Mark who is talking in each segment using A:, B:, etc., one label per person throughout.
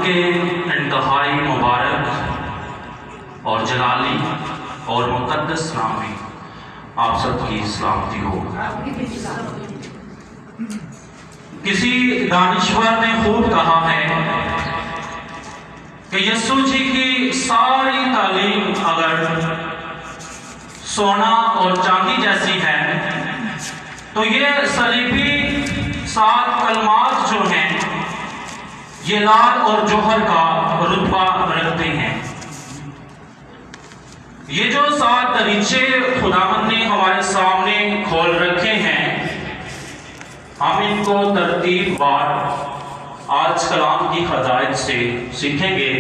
A: کے انتہائی مبارک اور جلالی اور مقدس نام میں آپ سب کی سلامتی ہو۔ کسی دانشور نے خوب کہا ہے کہ یسوع جی کی ساری تعلیم اگر سونا اور چاندی جیسی ہے تو یہ صلیبی 7 کلمات جو ہیں یہ لال اور جوہر کا رتبہ رکھتے ہیں۔ یہ جو 7 دریچے خداوند نے ہمارے سامنے کھول رکھے ہیں، ہم ان کو ترتیب وار آج کلام کی ہدایت سے سیکھیں گے،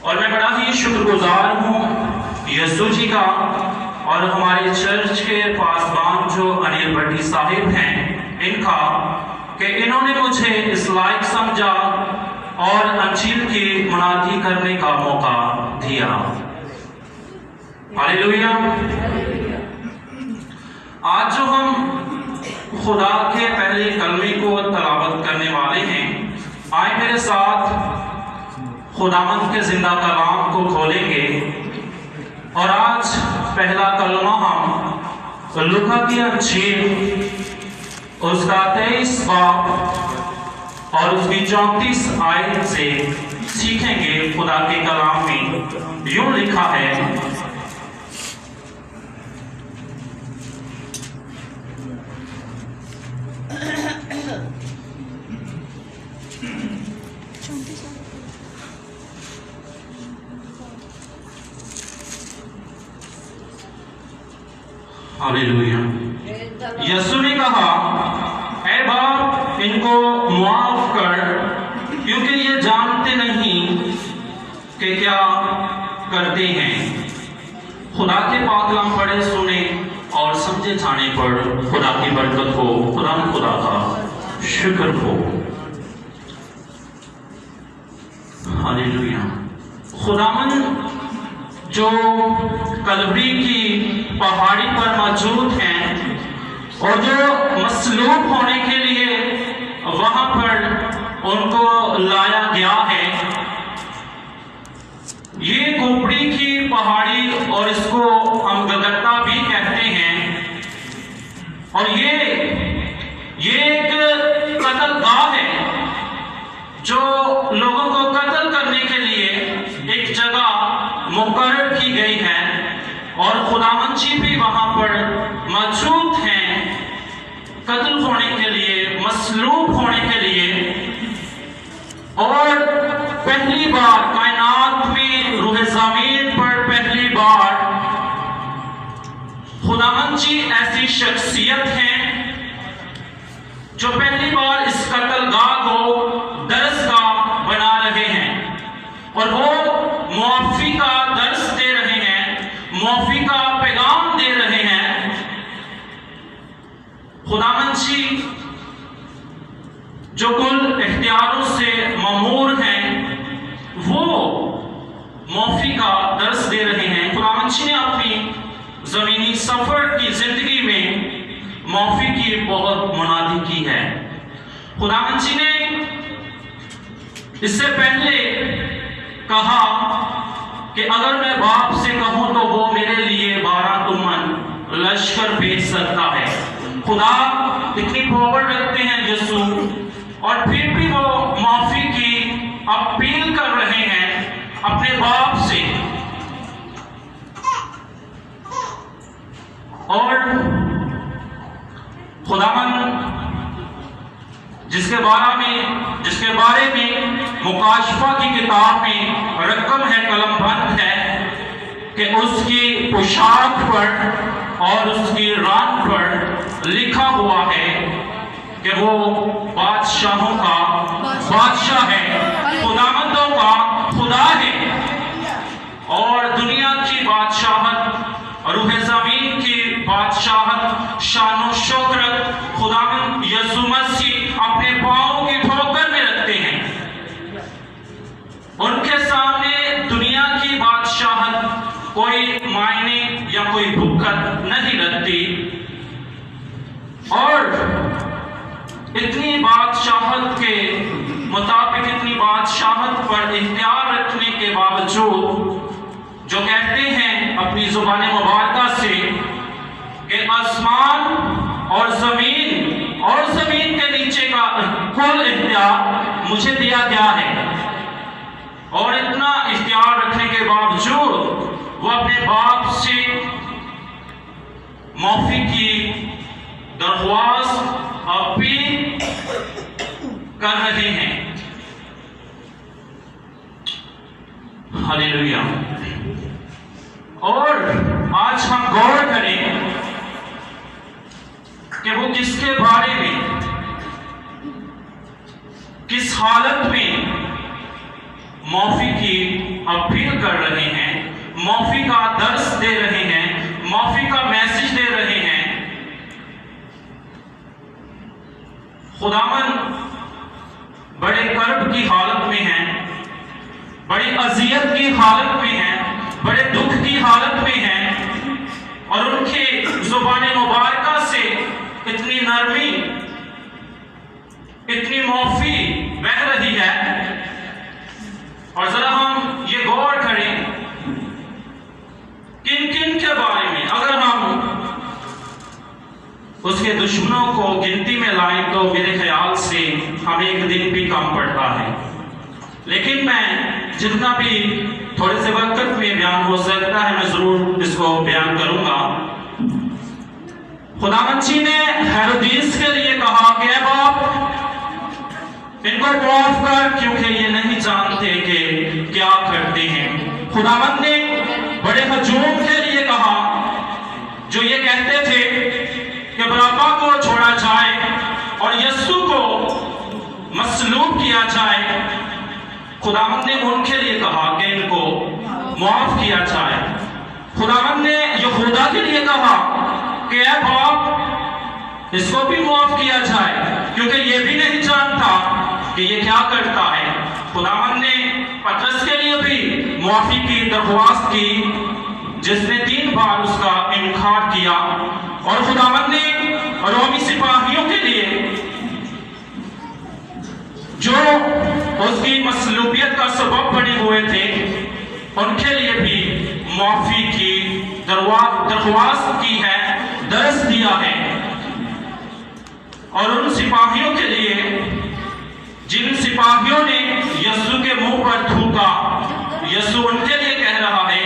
A: اور میں بڑا ہی شکر گزار ہوں یسوع جی کا اور ہمارے چرچ کے پاسبان جو انیل بھٹی صاحب ہیں ان کا، کہ انہوں نے مجھے اس لائق سمجھا اور انجیل کی منادی کرنے کا موقع دیا۔ ہاللیلویا۔ آج جو ہم خدا کے پہلے کلمے کو تلاوت کرنے والے ہیں، آئے میرے ساتھ خداوند کے زندہ کلام کو کھولیں گے، اور آج پہلا کلمہ ہم لوکا کی انجیل اس کا 23 باب اور اس کی 34 آیت سے سیکھیں گے۔ خدا کے کلام میں یوں لکھا ہے، ہاللیلویا۔ یسوع نے کہا، اے باپ ان کو معاف کر، کیونکہ یہ جانتے نہیں کہ کیا کرتے ہیں۔ خدا کے پاک کلام پڑھے سنے اور سمجھے جانے پر خدا کی برکت ہو، خدا کا شکر ہو۔ ہاللیلویا۔ خداوند جو کلوری کی پہاڑی پر موجود ہیں اور جو مصلوب ہونے کے لیے وہاں پر ان کو لایا گیا ہے، یہ کھوپڑی کی پہاڑی اور اس کو ہم گلگتہ بھی کہتے ہیں، اور یہ ایک قتل گاہ ہے جو لوگوں کو قتل کرنے کے لیے ایک جگہ مقرر کی گئی ہے، اور خداوند جی بھی وہاں پر موجود ہیں قتل ہونے کے لیے، مصلوب ہونے کے لیے۔ اور پہلی بار کائنات میں روح زمین پر پہلی بار خداوند جی ایسی شخصیت ہیں جو پہلی بار اس قتل گاہ کو درسگاہ بنا رہے ہیں، اور وہ معافی کا درس دے رہے ہیں، معافی کا پیغام دے رہے ہیں۔ خداوند جی جو کل اختیاروں سے مامور ہیں، وہ معافی کا درس دے رہے ہیں۔ خداوند جی نے اپنی زمینی سفر کی زندگی میں معافی کی بہت منادی کی ہے۔ خداوند جی نے اس سے پہلے کہا کہ اگر میں باپ سے کہوں تو وہ میرے لیے 12 تمن لشکر بھیج سکتا ہے۔ خدا اتنی پاور رکھتے ہیں یسوع، اور پھر بھی وہ معافی کی اپیل کر رہے ہیں اپنے باپ سے۔ اور خداوند جس کے بارے میں مکاشفہ کی کتاب میں رقم ہے، قلم بند ہے، کہ اس کی پوشاک پر اور اس کی ران پر لکھا ہوا ہے کہ وہ بادشاہوں کا بادشاہ ہے، خداوندوں کا خدا ہے، اور دنیا کی بادشاہت، روح زمین کی بادشاہت، شان و شوکت خداوند یسوع مسیح اپنے پاؤں کی ٹھوکر میں رکھتے ہیں۔ ان کے سامنے دنیا کی بادشاہت کوئی معنی یا کوئی بھکت نہیں رکھتی، اور اتنی بادشاہت کے مطابق، اتنی بادشاہت بادشاہت پر اختیار رکھنے کے باوجود جو کہتے ہیں اپنی زبان مبارکہ سے کہ آسمان اور زمین کے نیچے کا کل اختیار مجھے دیا گیا ہے، اور اتنا اختیار رکھنے کے باوجود وہ اپنے باپ سے معافی کی درخواست اپیل کر رہے ہیں۔ ہلیلویا۔ اور آج ہم غور کریں کہ وہ کس کے بارے میں، کس حالت میں معافی کی اپیل کر رہے ہیں، معافی کا درس دے رہے ہیں، معافی کا میسج دے رہے ہیں۔ خداوند بڑے کرب کی حالت میں ہیں، بڑی اذیت کی حالت میں ہیں، بڑے دکھ کی حالت میں ہیں، اور ان کے زبان مبارکہ سے اتنی نرمی، اتنی معافی بہہ رہی ہے۔ اور ذرا ہم یہ غور کریں کن کن کے بارے میں، اگر ہم اس کے دشمنوں کو گنتی میں لائیں تو میرے خیال سے ہمیں ایک دن بھی کم پڑتا ہے، لیکن میں جتنا بھی تھوڑے سے وقت میں بیان ہو سکتا ہے میں ضرور اس کو بیان کروں گا۔ خداوند جی نے ہیرودیس کے لیے کہا کہ اے باپ ان کو معاف کر، کیونکہ یہ نہیں جانتے کہ کیا کرتے ہیں۔ خداوند نے بڑے ہجوم کے لیے کہا جو یہ کہتے تھے کہ بارابا کو چھوڑا جائے اور یسوع کو مصلوب کیا جائے، خداوند نے ان کے لیے کہا کہ ان کو معاف کیا جائے۔ خداوند نے یہودا کے لیے کہا کہ اے باپ اس کو بھی معاف کیا جائے، کیونکہ یہ بھی نہیں جانتا کہ یہ کیا کرتا ہے۔ خداوند نے پترس کے لیے بھی معافی کی درخواست کی، جس نے 3 بار اس کا انکار کیا، اور خداوند نے رومی سپاہیوں کے لیے جو اس کی مصلوبیت کا سبب بنے ہوئے تھے ان کے لیے بھی معافی کی درخواست کی ہے، درس دیا ہے۔ اور ان سپاہیوں کے لیے جن سپاہیوں نے یسوع کے منہ پر تھوکا، یسوع ان کے لیے کہہ رہا ہے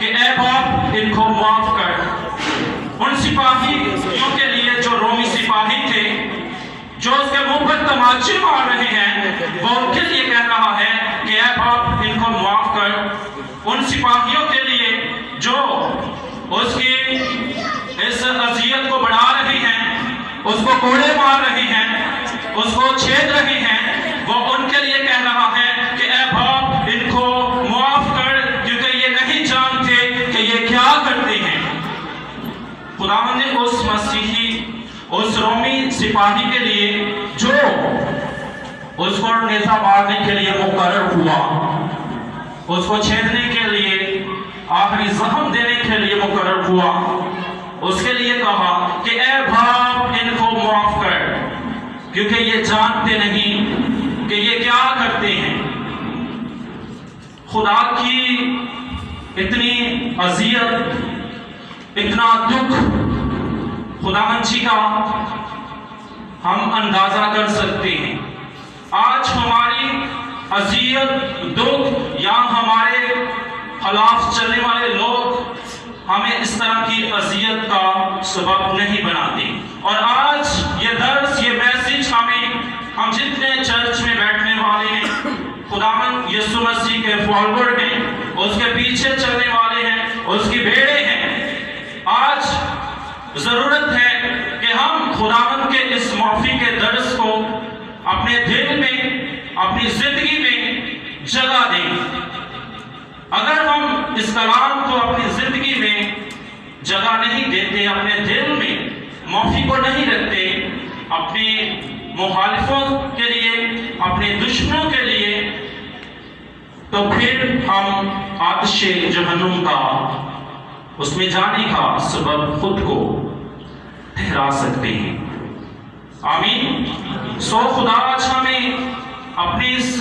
A: کہ اے باپ ان کو معاف کر۔ ان سپاہیوں کے لیے جو رومی سپاہی تھے، جو اس کے منہ پر تماچے مار رہے ہیں، وہ ان کے لیے کہہ رہا ہے کہ اے باپ ان کو معاف کر۔ ان سپاہیوں کے لیے جو اس کی اس اذیت کو بڑھا رہے ہیں، اس کو کوڑے مار رہے ہیں، اس کو چھید رہے ہیں، وہ ان کے لیے کہہ رہا ہے کہ اے باپ ان کو معاف کر، کیونکہ یہ نہیں جانتے کہ یہ کیا کرتے ہیں۔ خداوند نے اس مسیحی، اس رومی سپاہی کے لیے جو اس کو نیزہ مارنے کے لیے مقرر ہوا، اس کو چھیدنے کے لیے، آخری زخم دینے کے لیے مقرر ہوا، اس کے لیے کہا کہ اے باپ ان کو معاف کر، کیونکہ یہ جانتے نہیں کہ یہ کیا کرتے ہیں۔ خدا کی اتنی اذیت، اتنا دکھ خداوند جی کا ہم اندازہ کر سکتے ہیں۔ آج ہماری اذیت، دکھ یا ہمارے خلاف چلنے والے لوگ ہمیں اس طرح کی اذیت کا سبب نہیں بناتے۔ اور آج یہ درس، یہ میسج ہم جتنے چرچ میں بیٹھنے والے ہیں، خداوند یسوع مسیح کے فالوور ہیں، اس کے پیچھے چلنے والے ہیں، اس کی بھیڑیں ہیں، آج ضرورت ہے کہ ہم خداوند کے اس معافی کے درس کو اپنے دل میں، اپنی زندگی میں جگہ دیں۔ اگر ہم اس کلام کو اپنی زندگی میں جگہ نہیں دیتے، اپنے دل میں معافی کو نہیں رکھتے، اپنے مخالفوں کے لیے، اپنے دشمنوں کے لیے، تو پھر ہم آتش جہنم کا، اس میں جانے کا سبب خود کو ٹھہرا سکتے ہیں۔ آمین۔ سو خدا آج ہمیں اپنی اس